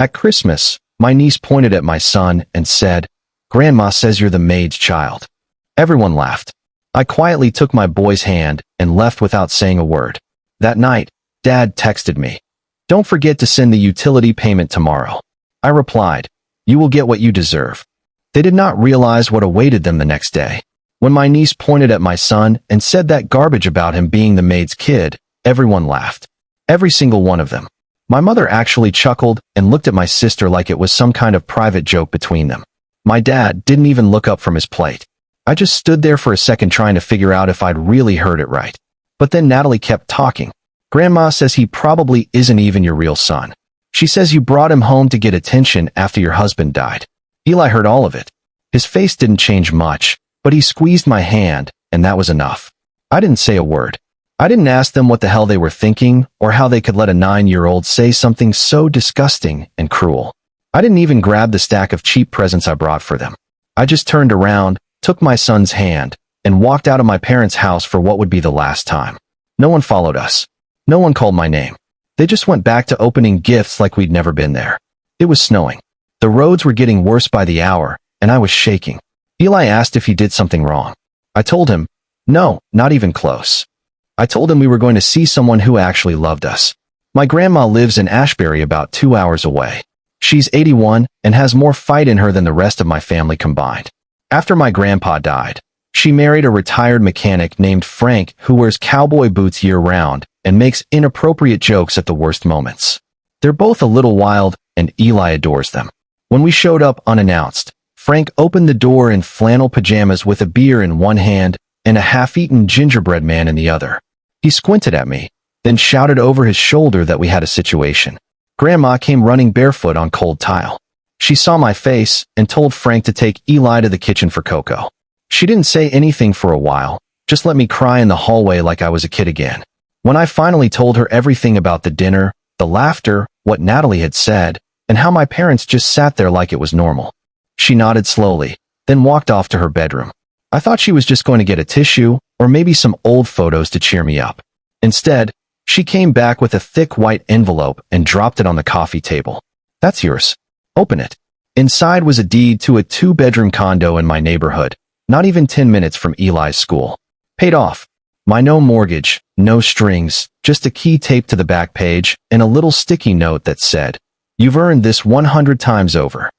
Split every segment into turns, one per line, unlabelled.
At Christmas, my niece pointed at my son and said, "Grandma says you're the maid's child." Everyone laughed. I quietly took my boy's hand and left without saying a word. That night, Dad texted me, "Don't forget to send the utility payment tomorrow." I replied, "You will get what you deserve." They did not realize what awaited them the next day. When my niece pointed at my son and said that garbage about him being the maid's kid, everyone laughed. Every single one of them. My mother actually chuckled and looked at my sister like it was some kind of private joke between them. My dad didn't even look up from his plate. I just stood there for a second trying to figure out if I'd really heard it right. But then Natalie kept talking. "Grandma says he probably isn't even your real son. She says you brought him home to get attention after your husband died." Eli heard all of it. His face didn't change much, but he squeezed my hand, and that was enough. I didn't say a word. I didn't ask them what the hell they were thinking or how they could let a 9-year-old say something so disgusting and cruel. I didn't even grab the stack of cheap presents I brought for them. I just turned around, took my son's hand, and walked out of my parents' house for what would be the last time. No one followed us. No one called my name. They just went back to opening gifts like we'd never been there. It was snowing. The roads were getting worse by the hour, and I was shaking. Eli asked if he did something wrong. I told him, no, not even close. I told him we were going to see someone who actually loved us. My grandma lives in Ashbury about 2 hours away. She's 81 and has more fight in her than the rest of my family combined. After my grandpa died, she married a retired mechanic named Frank who wears cowboy boots year-round and makes inappropriate jokes at the worst moments. They're both a little wild, and Eli adores them. When we showed up unannounced, Frank opened the door in flannel pajamas with a beer in one hand and a half-eaten gingerbread man in the other. He squinted at me, then shouted over his shoulder that we had a situation. Grandma came running barefoot on cold tile. She saw my face and told Frank to take Eli to the kitchen for cocoa. She didn't say anything for a while, just let me cry in the hallway like I was a kid again. When I finally told her everything about the dinner, the laughter, what Natalie had said, and how my parents just sat there like it was normal, she nodded slowly, then walked off to her bedroom. I thought she was just going to get a tissue, or maybe some old photos to cheer me up. Instead, she came back with a thick white envelope and dropped it on the coffee table. "That's yours. Open it." Inside was a deed to a 2-bedroom condo in my neighborhood, not even 10 minutes from Eli's school. Paid off. My no mortgage, no strings, just a key taped to the back page and a little sticky note that said, "You've earned this 100 times over."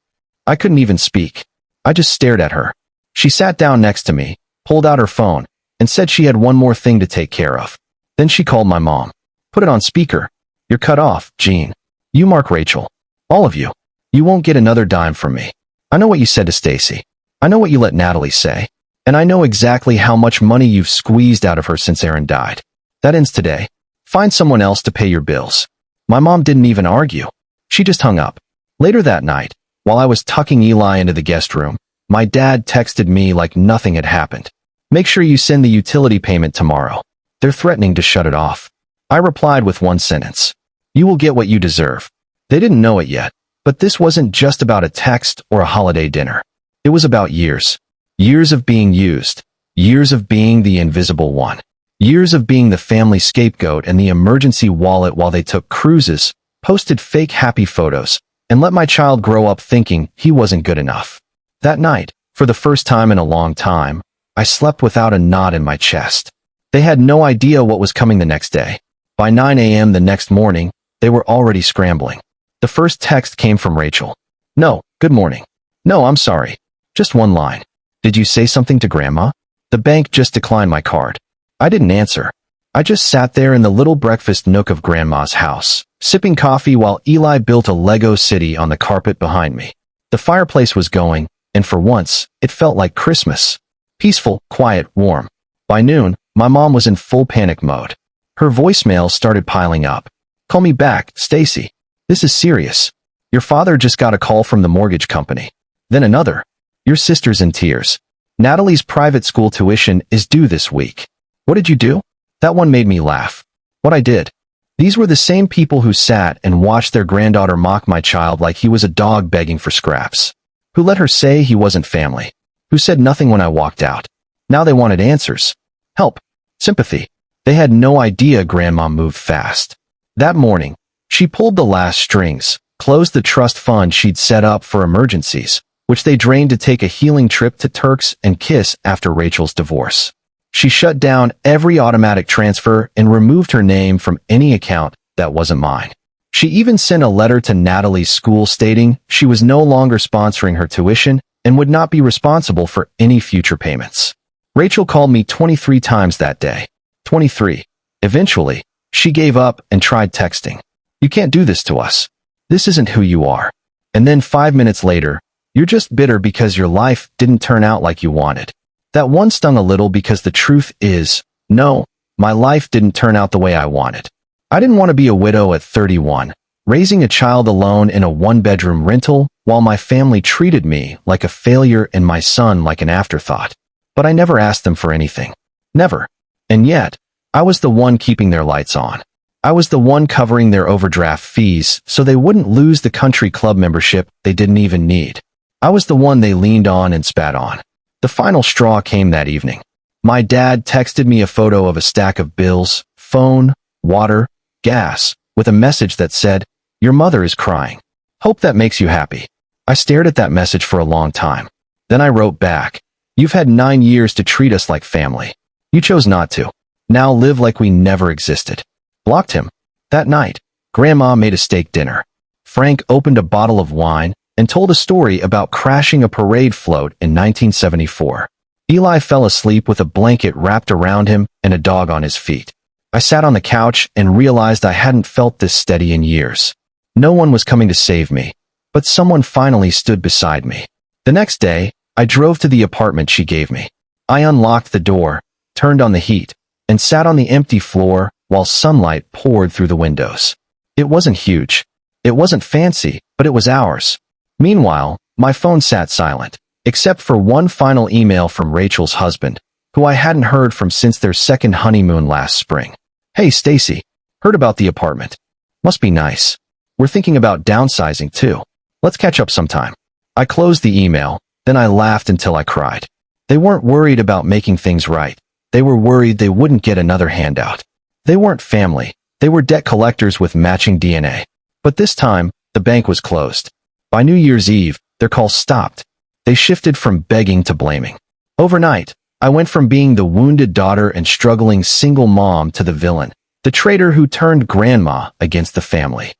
I couldn't even speak. I just stared at her. She sat down next to me, pulled out her phone, and said she had one more thing to take care of. Then she called my mom. "Put it on speaker. You're cut off, Jean. You, Mark, Rachel. All of you. You won't get another dime from me. I know what you said to Stacy. I know what you let Natalie say. And I know exactly how much money you've squeezed out of her since Aaron died. That ends today. Find someone else to pay your bills." My mom didn't even argue. She just hung up. Later that night, while I was tucking Eli into the guest room, my dad texted me like nothing had happened. "Make sure you send the utility payment tomorrow. They're threatening to shut it off." I replied with one sentence. "You will get what you deserve." They didn't know it yet, but this wasn't just about a text or a holiday dinner. It was about years. Years of being used. Years of being the invisible one. Years of being the family scapegoat and the emergency wallet while they took cruises, posted fake happy photos, and let my child grow up thinking he wasn't good enough. That night, for the first time in a long time, I slept without a knot in my chest. They had no idea what was coming the next day. By 9 a.m. the next morning, they were already scrambling. The first text came from Rachel. "No, good morning. No, I'm sorry. Just one line. Did you say something to Grandma? The bank just declined my card." I didn't answer. I just sat there in the little breakfast nook of Grandma's house, sipping coffee while Eli built a Lego city on the carpet behind me. The fireplace was going, and for once, it felt like Christmas. Peaceful, quiet, warm. By noon, my mom was in full panic mode. Her voicemail started piling up. "Call me back, Stacy. This is serious. Your father just got a call from the mortgage company." Then another. "Your sister's in tears. Natalie's private school tuition is due this week." What did you do? That one made me laugh. What I did. These were the same people who sat and watched their granddaughter mock my child like he was a dog begging for scraps. Who let her say he wasn't family. Who said nothing when I walked out. Now they wanted answers. Help. Sympathy. They had no idea Grandma moved fast. That morning, she pulled the last strings, closed the trust fund she'd set up for emergencies, which they drained to take a healing trip to Turks and Kiss after Rachel's divorce. She shut down every automatic transfer and removed her name from any account that wasn't mine. She even sent a letter to Natalie's school stating she was no longer sponsoring her tuition and would not be responsible for any future payments. Rachel called me 23 times that day. 23. Eventually, she gave up and tried texting. "You can't do this to us. This isn't who you are." And then 5 minutes later, "You're just bitter because your life didn't turn out like you wanted." That one stung a little because the truth is, no, my life didn't turn out the way I wanted. I didn't want to be a widow at 31, raising a child alone in a one-bedroom rental while my family treated me like a failure and my son like an afterthought. But I never asked them for anything. Never. And yet, I was the one keeping their lights on. I was the one covering their overdraft fees so they wouldn't lose the country club membership they didn't even need. I was the one they leaned on and spat on. The final straw came that evening. My dad texted me a photo of a stack of bills, phone, water, gas, with a message that said, "Your mother is crying. Hope that makes you happy." I stared at that message for a long time. Then I wrote back, "You've had 9 years to treat us like family. You chose not to. Now live like we never existed." Blocked him. That night, Grandma made a steak dinner. Frank opened a bottle of wine and told a story about crashing a parade float in 1974. Eli fell asleep with a blanket wrapped around him and a dog on his feet. I sat on the couch and realized I hadn't felt this steady in years. No one was coming to save me, but someone finally stood beside me. The next day, I drove to the apartment she gave me. I unlocked the door, turned on the heat, and sat on the empty floor while sunlight poured through the windows. It wasn't huge. It wasn't fancy, but it was ours. Meanwhile, my phone sat silent, except for one final email from Rachel's husband, who I hadn't heard from since their second honeymoon last spring. "Hey Stacy, heard about the apartment. Must be nice. We're thinking about downsizing too. Let's catch up sometime." I closed the email, then I laughed until I cried. They weren't worried about making things right. They were worried they wouldn't get another handout. They weren't family. They were debt collectors with matching DNA. But this time, the bank was closed. By New Year's Eve, their calls stopped. They shifted from begging to blaming. Overnight, I went from being the wounded daughter and struggling single mom to the villain, the traitor who turned grandma against the family.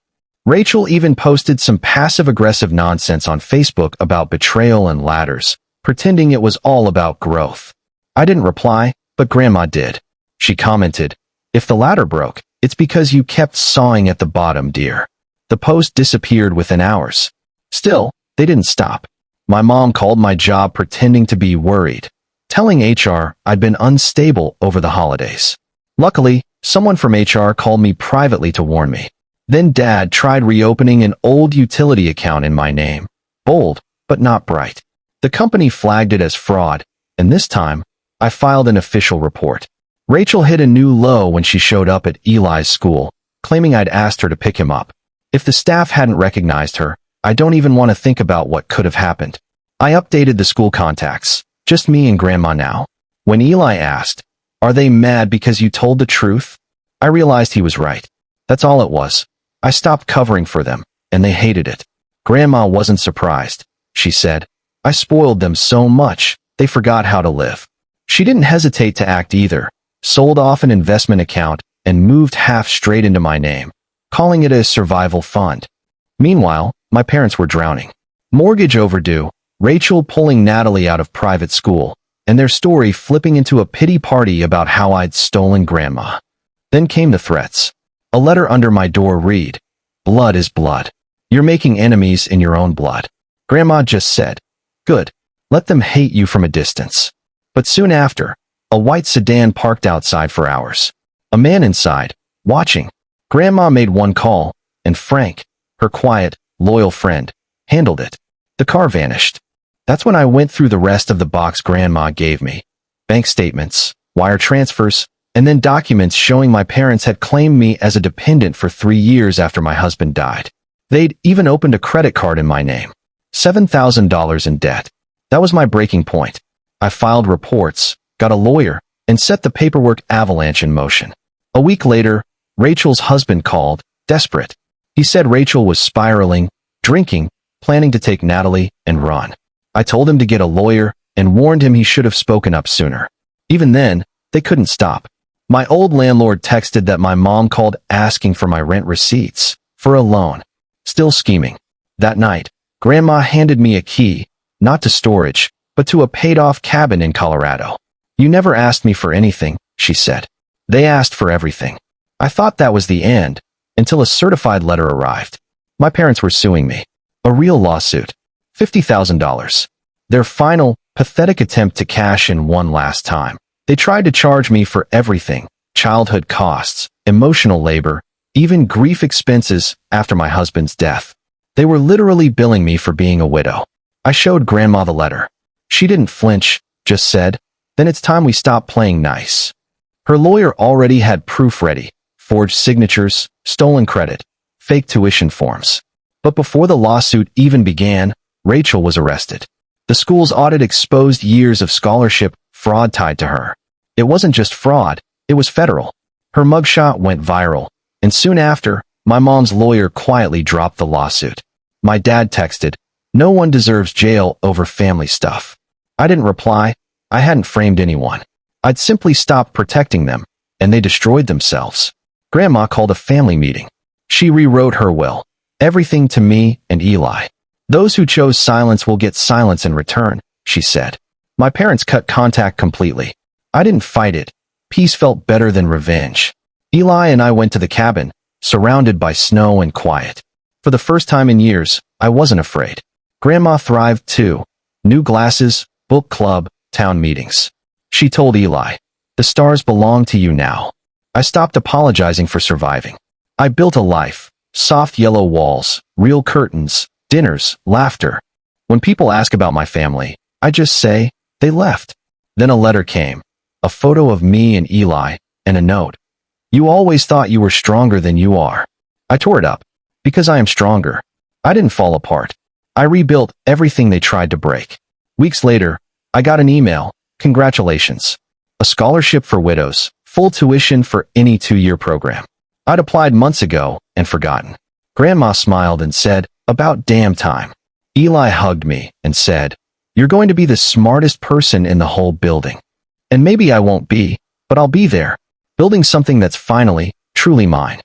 Rachel even posted some passive-aggressive nonsense on Facebook about betrayal and ladders, pretending it was all about growth. I didn't reply, but Grandma did. She commented, "If the ladder broke, it's because you kept sawing at the bottom, dear." The post disappeared within hours. Still, they didn't stop. My mom called my job pretending to be worried, telling HR I'd been unstable over the holidays. Luckily, someone from HR called me privately to warn me. Then Dad tried reopening an old utility account in my name. Bold, but not bright. The company flagged it as fraud, and this time, I filed an official report. Rachel hit a new low when she showed up at Eli's school, claiming I'd asked her to pick him up. If the staff hadn't recognized her, I don't even want to think about what could have happened. I updated the school contacts. Just me and Grandma now. When Eli asked, "Are they mad because you told the truth?" I realized he was right. That's all it was. I stopped covering for them, and they hated it. Grandma wasn't surprised. She said, "I spoiled them so much, they forgot how to live." She didn't hesitate to act either, sold off an investment account, and moved half straight into my name, calling it a survival fund. Meanwhile, my parents were drowning. Mortgage overdue, Rachel pulling Natalie out of private school, and their story flipping into a pity party about how I'd stolen Grandma. Then came the threats. A letter under my door read, "Blood is blood. You're making enemies in your own blood." Grandma just said, "Good. Let them hate you from a distance." But soon after, a white sedan parked outside for hours. A man inside, watching. Grandma made one call, and Frank, her quiet, loyal friend, handled it. The car vanished. That's when I went through the rest of the box Grandma gave me. Bank statements, wire transfers, and then documents showing my parents had claimed me as a dependent for 3 years after my husband died. They'd even opened a credit card in my name. $7,000 in debt. That was my breaking point. I filed reports, got a lawyer, and set the paperwork avalanche in motion. A week later, Rachel's husband called, desperate. He said Rachel was spiraling, drinking, planning to take Natalie and run. I told him to get a lawyer and warned him he should have spoken up sooner. Even then, they couldn't stop. My old landlord texted that my mom called asking for my rent receipts for a loan. Still scheming. That night, Grandma handed me a key, not to storage, but to a paid-off cabin in Colorado. You never asked me for anything, she said. They asked for everything. I thought that was the end, until a certified letter arrived. My parents were suing me. A real lawsuit. $50,000. Their final, pathetic attempt to cash in one last time. They tried to charge me for everything: childhood costs, emotional labor, even grief expenses after my husband's death. They were literally billing me for being a widow. I showed Grandma the letter. She didn't flinch, just said, "Then it's time we stop playing nice." Her lawyer already had proof ready: forged signatures, stolen credit, fake tuition forms. But before the lawsuit even began, Rachel was arrested. The school's audit exposed years of scholarship fraud tied to her. It wasn't just fraud, it was federal. Her mugshot went viral, and soon after, my mom's lawyer quietly dropped the lawsuit. My dad texted, "No one deserves jail over family stuff." I didn't reply. I hadn't framed anyone. I'd simply stopped protecting them, and they destroyed themselves. Grandma called a family meeting. She rewrote her will. Everything to me and Eli. "Those who chose silence will get silence in return," she said. My parents cut contact completely. I didn't fight it. Peace felt better than revenge. Eli and I went to the cabin, surrounded by snow and quiet. For the first time in years, I wasn't afraid. Grandma thrived too. New glasses, book club, town meetings. She told Eli, "The stars belong to you now." I stopped apologizing for surviving. I built a life: soft yellow walls, real curtains, dinners, laughter. When people ask about my family, I just say, "They left." Then a letter came. A photo of me and Eli, and a note. "You always thought you were stronger than you are." I tore it up. Because I am stronger. I didn't fall apart. I rebuilt everything they tried to break. Weeks later, I got an email: "Congratulations. A scholarship for widows, full tuition for any 2-year program." I'd applied months ago and forgotten. Grandma smiled and said, "About damn time." Eli hugged me and said, "You're going to be the smartest person in the whole building." And maybe I won't be, but I'll be there, building something that's finally, truly mine.